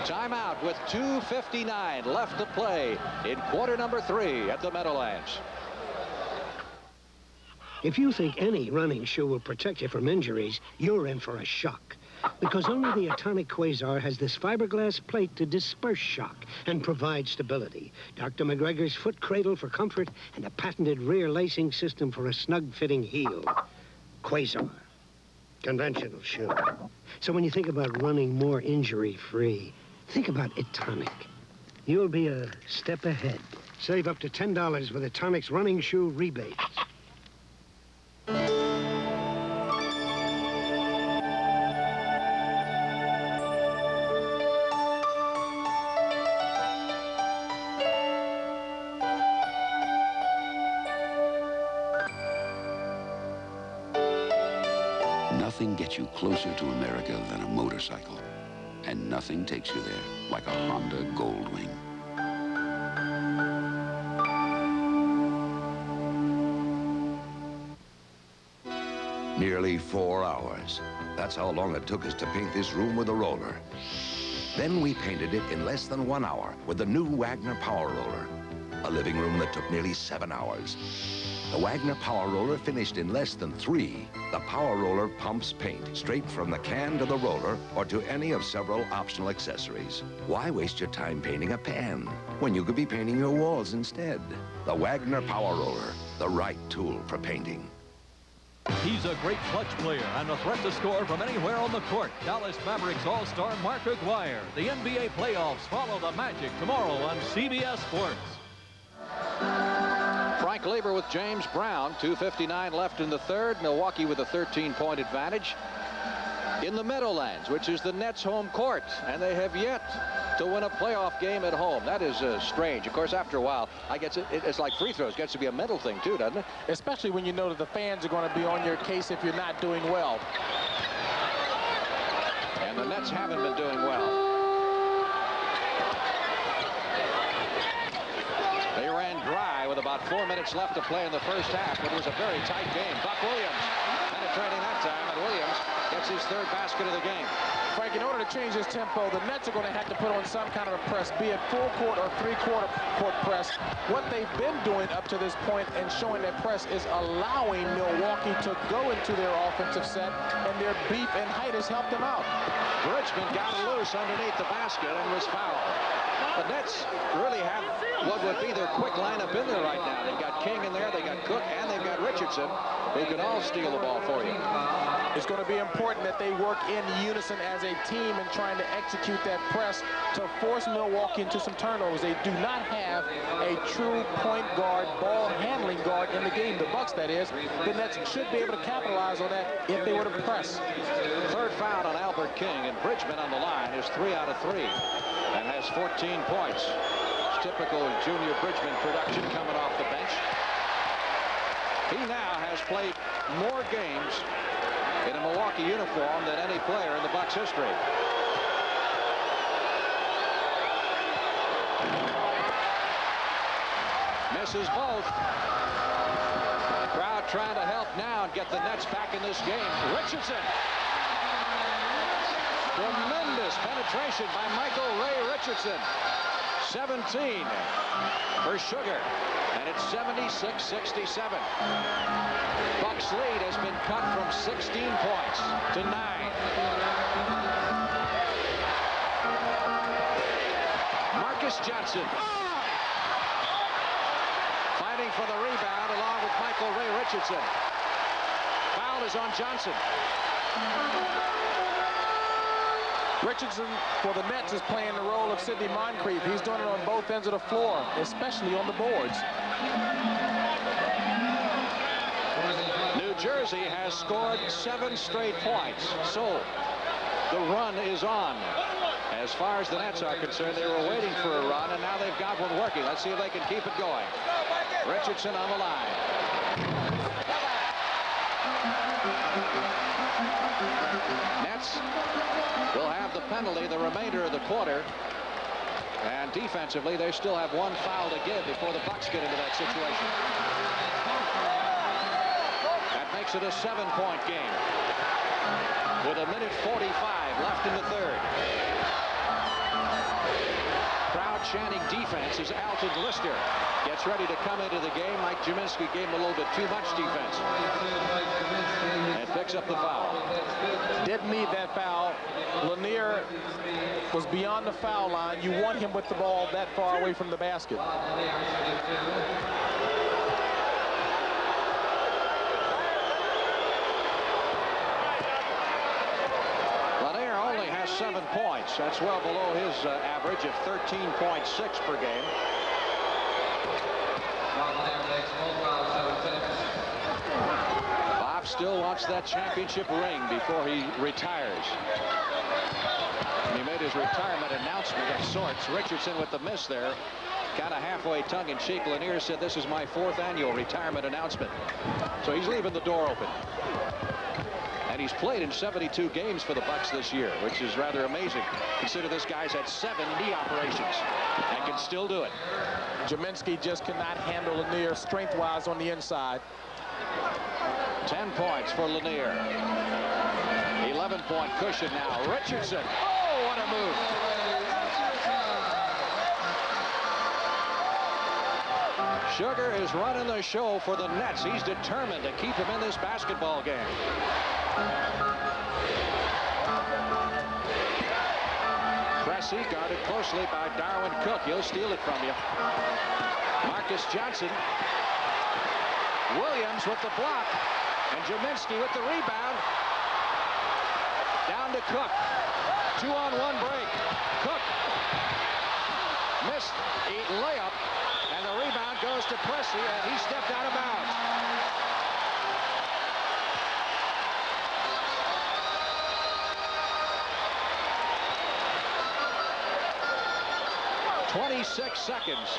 Timeout with 2:59 left to play in quarter number 3 at the Meadowlands. If you think any running shoe will protect you from injuries, you're in for a shock. Because only the Atomic Quasar has this fiberglass plate to disperse shock and provide stability. Dr. McGregor's foot cradle for comfort and a patented rear lacing system for a snug-fitting heel. Quasar. Conventional shoe. So when you think about running more injury-free, think about Atomic. You'll be a step ahead. Save up to $10 with Atomic's running shoe rebates. Nothing gets you closer to America than a motorcycle. And nothing takes you there like a Honda Goldwing. Nearly 4 hours. That's how long it took us to paint this room with a roller. Then we painted it in less than 1 hour with the new Wagner Power Roller. A living room that took nearly 7 hours. The Wagner Power Roller finished in less than 3. The Power Roller pumps paint straight from the can to the roller or to any of several optional accessories. Why waste your time painting a pan when you could be painting your walls instead? The Wagner Power Roller, the right tool for painting. He's a great clutch player and a threat to score from anywhere on the court. Dallas Mavericks All-Star Mark Aguirre. The NBA playoffs follow the Magic tomorrow on CBS Sports. Frank Lieber with James Brown. 2:59 left in the third. Milwaukee with a 13-point advantage in the Meadowlands, which is the Nets' home court, and they have yet to win a playoff game at home. That is strange. Of course, after a while, I guess it's like free throws. It gets to be a mental thing, too, doesn't it? Especially when you know that the fans are going to be on your case if you're not doing well. And the Nets haven't been doing well. They ran dry with about 4 minutes left to play in the first half. It was a very tight game. Buck Williams penetrating that time, and Williams gets his third basket of the game. Frank, in order to change this tempo, the Nets are going to have to put on some kind of a press, be it full court or three-quarter court press. What they've been doing up to this point and showing that press is allowing Milwaukee to go into their offensive set, and their beef and height has helped them out. Bridgman got loose underneath the basket and was fouled. The Nets really have what would be their quick lineup in there right now. They've got King in there, they got Cook, and they've got Richardson, who can all steal the ball for you. It's going to be important that they work in unison as a team in trying to execute that press to force Milwaukee into some turnovers. They do not have a true point guard, ball handling guard in the game, the Bucks that is. The Nets should be able to capitalize on that if they were to press. Third foul on Albert King, and Bridgman on the line is 3 out of 3 and has 14 points. It's typical junior Bridgman production coming off the bench. He now has played more games in a Milwaukee uniform than any player in the Bucks' history. Misses both. The crowd trying to help now and get the Nets back in this game. Richardson. Tremendous penetration by Michael Ray Richardson. 17 for Sugar, and it's 76-67. Bucks lead has been cut from 16 points to 9. Marcus Johnson fighting for the rebound along with Michael Ray Richardson. Foul is on Johnson. Richardson, for the Nets, is playing the role of Sidney Moncrief. He's doing it on both ends of the floor, especially on the boards. New Jersey has scored 7 straight points, so the run is on. As far as the Nets are concerned, they were waiting for a run, and now they've got one working. Let's see if they can keep it going. Richardson on the line. Nets will have the penalty the remainder of the quarter. And defensively, they still have 1 foul to give before the Bucks get into that situation. That makes it a 7-point game with 1:45 left in the third. outstanding defense is Alton Lister. Gets ready to come into the game. Mike Jaminski gave him a little bit too much defense. And picks up the foul. Didn't need that foul. Lanier was beyond the foul line. You want him with the ball that far away from the basket. Lanier only has 7 points. That's well below his average of 13.6 per game. Bob still wants that championship ring before he retires. He made his retirement announcement of sorts. Richardson with the miss there. Kind of halfway tongue-in-cheek. Lanier said, this is my 4th annual retirement announcement. So he's leaving the door open. And he's played in 72 games for the Bucks this year, which is rather amazing. Consider this guy's had 7 knee operations and can still do it. Jaminski just cannot handle Lanier strength-wise on the inside. 10 points for Lanier. 11-point cushion now. Richardson. Oh, what a move. Sugar is running the show for the Nets. He's determined to keep him in this basketball game. Cressy guarded closely by Darwin Cook. He'll steal it from you. Marcus Johnson. Williams with the block. And Jaminski with the rebound. Down to Cook. 2-on-1 break. Cook missed a layup. And the rebound goes to Cressy, and he stepped out of bounds. .26 seconds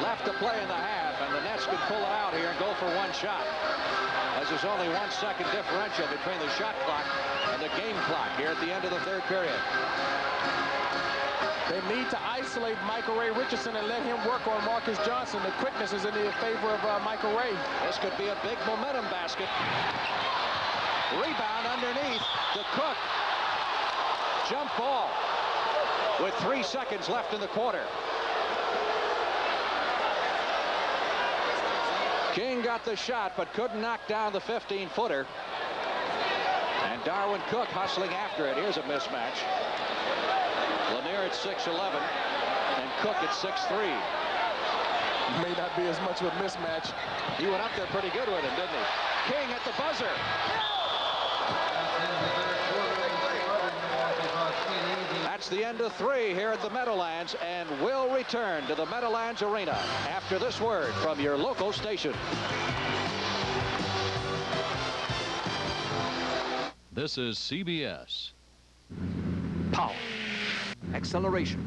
left to play in the half, and the Nets can pull it out here and go for one shot, as there's only 1 second differential between the shot clock and the game clock here at the end of the 3rd period. They need to isolate Michael Ray Richardson and let him work on Marcus Johnson. The quickness is in the favor of Michael Ray. This could be a big momentum basket. Rebound underneath to Cook. Jump ball with 3 seconds left in the quarter. King got the shot but couldn't knock down the 15-footer. And Darwin Cook hustling after it. Here's a mismatch. Lanier at 6'11", and Cook at 6'3". May not be as much of a mismatch. He went up there pretty good with him, didn't he? King at the buzzer. That's the end of 3 here at the Meadowlands, and we'll return to the Meadowlands Arena after this word from your local station. This is CBS. Power, acceleration,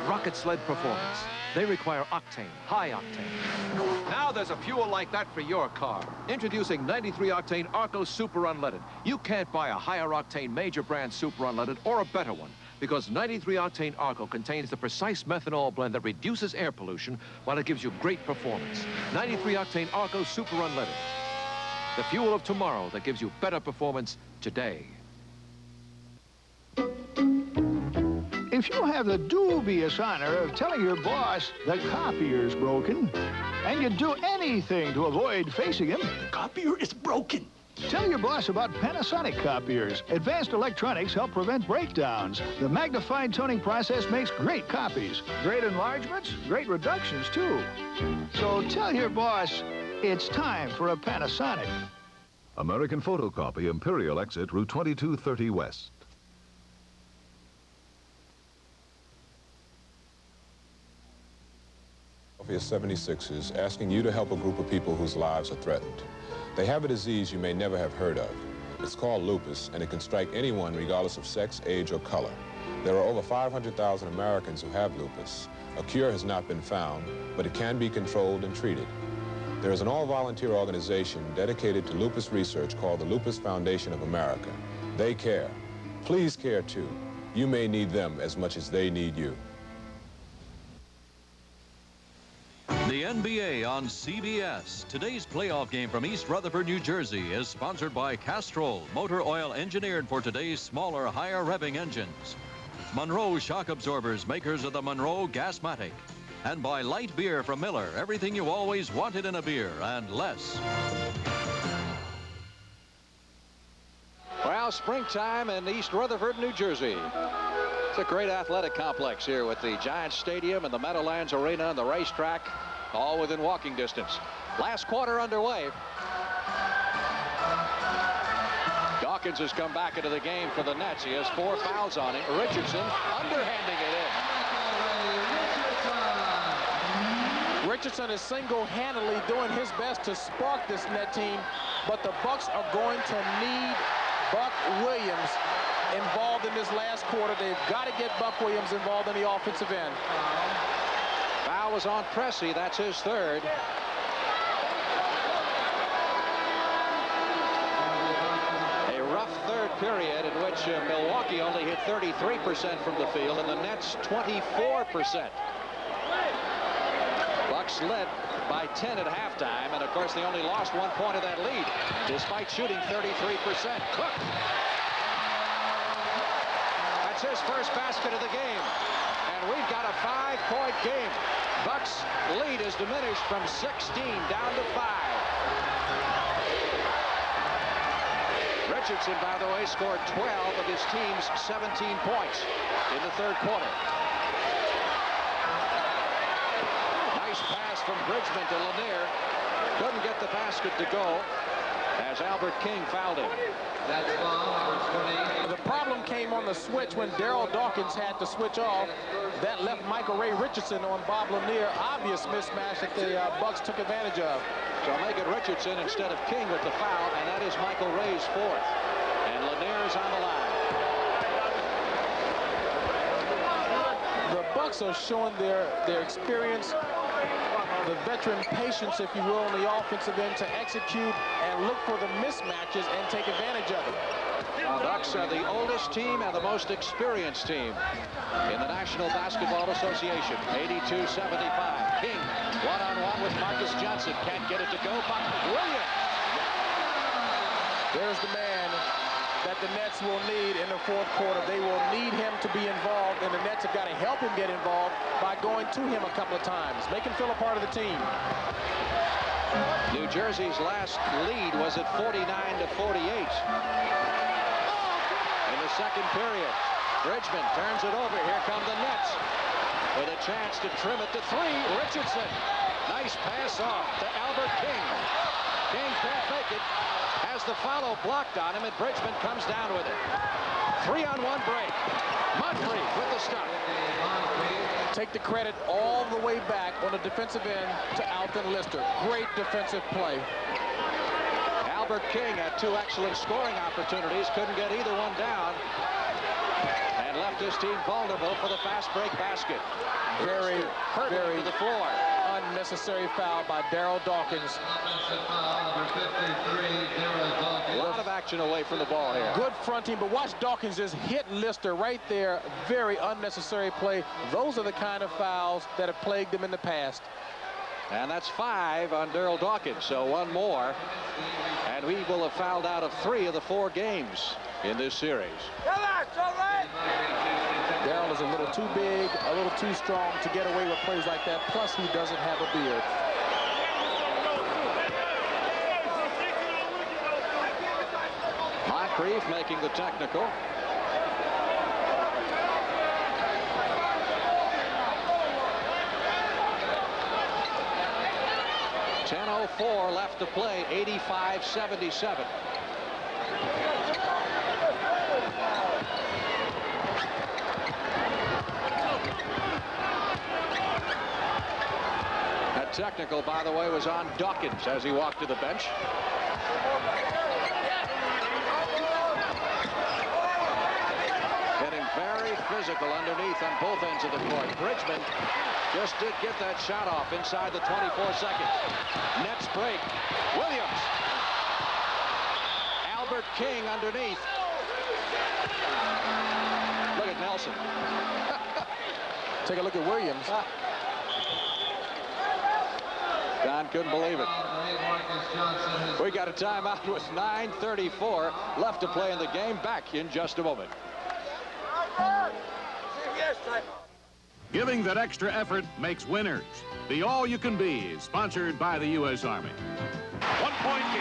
rocket sled performance. They require octane, high octane. Now there's a fuel like that for your car. Introducing 93 octane Arco Super Unleaded. You can't buy a higher octane major brand Super Unleaded or a better one, because 93 octane Arco contains the precise methanol blend that reduces air pollution while it gives you great performance. 93 octane Arco Super Unleaded. The fuel of tomorrow that gives you better performance today. If you have the dubious honor of telling your boss the copier's broken, and you'd do anything to avoid facing him, The copier is broken. tell your boss about Panasonic copiers. Advanced electronics help prevent breakdowns. The magnified toning process makes great copies. Great enlargements, great reductions, too. So tell your boss it's time for a Panasonic. American Photocopy, Imperial Exit, Route 2230 West. Philadelphia 76ers asking you to help a group of people whose lives are threatened. They have a disease you may never have heard of. It's called lupus, and it can strike anyone regardless of sex, age, or color. There are over 500,000 Americans who have lupus. A cure has not been found, but it can be controlled and treated. There is an all-volunteer organization dedicated to lupus research called the Lupus Foundation of America. They care. Please care too. You may need them as much as they need you. The NBA on CBS. Today's playoff game from East Rutherford, New Jersey is sponsored by Castrol, motor oil engineered for today's smaller, higher revving engines. Monroe shock absorbers, makers of the Monroe Gasmatic. And by light beer from Miller, everything you always wanted in a beer and less. Well, springtime in East Rutherford, New Jersey. It's a great athletic complex here with the Giants Stadium and the Meadowlands Arena and the racetrack, all within walking distance. Last quarter underway. Dawkins has come back into the game for the Nets. He has 4 fouls on him. Richardson underhanding it in. Richardson is single-handedly doing his best to spark this Net team, but the Bucks are going to need Buck Williams involved in this last quarter. They've got to get Buck Williams involved in the offensive end. Foul was on Pressey. That's his 3rd. A rough 3rd period in which Milwaukee only hit 33% from the field and the Nets 24%. Bucks led by 10 at halftime, and of course they only lost 1 point of that lead despite shooting 33%. Cook. That's his first basket of the game, and we've got a 5-point game. Bucks lead is diminished from 16 down to 5. Richardson, by the way, scored 12 of his team's 17 points in the 3rd quarter. Nice pass from Bridgman to Lanier. Couldn't get the basket to go as Albert King fouled him. The problem came on the switch when Daryl Dawkins had to switch off. That left Michael Ray Richardson on Bob Lanier. Obvious mismatch that the Bucks took advantage of. So make it Richardson instead of King with the foul, and that is Michael Ray's 4th. And Lanier is on the line. The Bucks are showing their experience, the veteran patience, if you will, on the offensive end to execute and look for the mismatches and take advantage of it. The Bucks are the oldest team and the most experienced team in the National Basketball Association. 82-75. King one-on-one with Marcus Johnson. Can't get it to go. Buck Williams. There's the man that the Nets will need in the 4th quarter. They will need him to be involved, and the Nets have got to help him get involved by going to him a couple of times. Make him feel a part of the team. New Jersey's last lead was at 49-48. In the 2nd period, Bridgman turns it over. Here come the Nets with a chance to trim it to 3. Richardson. Nice pass off to Albert King. King can't make it. Has the follow blocked on him, and Bridgman comes down with it. 3-on-1 break. Moncrief with the stop. Take the credit all the way back on the defensive end to Alton Lister. Great defensive play. Albert King had 2 excellent scoring opportunities, couldn't get either one down, and left his team vulnerable for the fast break basket. Very to the floor. Unnecessary foul by Daryl Dawkins. A lot of action away from the ball here. Good fronting, but watch Dawkins just hit Lister right there. Very unnecessary play. Those are the kind of fouls that have plagued him in the past. And that's 5 on Daryl Dawkins, so 1 more. And we will have fouled out of 3 of the 4 games in this series. Daryl is a little too big, a little too strong to get away with plays like that. Plus, he doesn't have a beard. Moncrief making the technical. .10:04 left to play, 85-77. That technical, by the way, was on Dawkins as he walked to the bench. Getting very physical underneath on both ends of the court. Bridgman just did get that shot off inside the 24 seconds. Nets break. Williams. Albert King underneath. Look at Nelson. Take a look at Williams. Don couldn't believe it. We got a timeout with 9:34 left to play in the game. Back in just a moment. Giving that extra effort makes winners. The All You Can Be is sponsored by the U.S. Army. 1 point game.